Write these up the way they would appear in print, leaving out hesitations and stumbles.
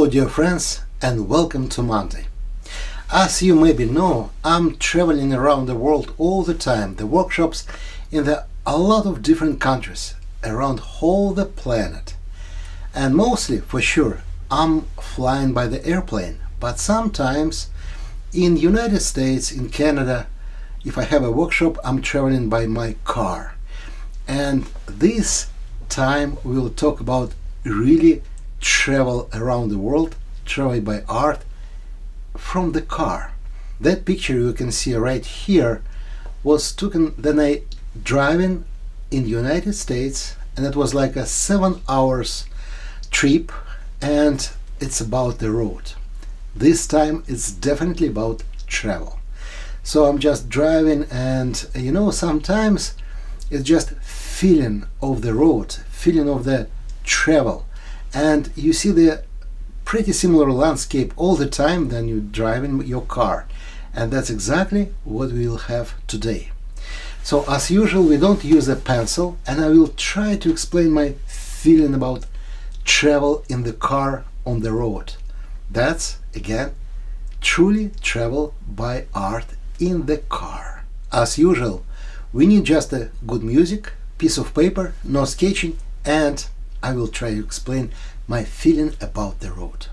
Hello dear friends and welcome to Monday. As you maybe know, I'm traveling around the world all the time, the workshops in a lot of different countries around whole the planet. And mostly, for sure, I'm flying by the airplane, but sometimes in United States, in Canada, if I have a workshop, I'm traveling by my car. And this time we'll talk about really travel around the world, travel by art from the car. That picture you can see right here was taken then I driving in United States, and it was like a 7 hours trip, and it's about the road. This time it's definitely about travel. So I'm just driving, and sometimes it's just feeling of the road, feeling of the travel, and you see the pretty similar landscape all the time than you driving your car. And that's exactly what we will have today. So as usual, we don't use a pencil, and I will try to explain my feeling about travel in the car on the road. That's again truly travel by art in the car. As usual, we need just a good music, piece of paper, no sketching, and I will try to explain my feeling about the road.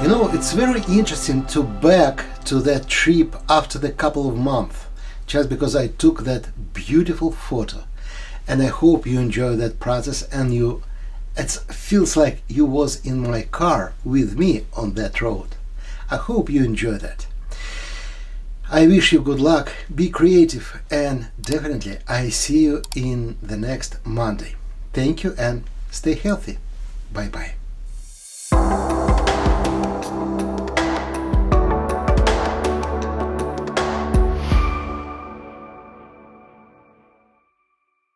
You know, it's very interesting to back to that trip after the couple of months, just because I took that beautiful photo. And I hope you enjoy that process and it feels like you was in my car with me on that road. I hope you enjoy that. I wish you good luck, be creative, and definitely I see you in the next Monday. Thank you and stay healthy. Bye bye.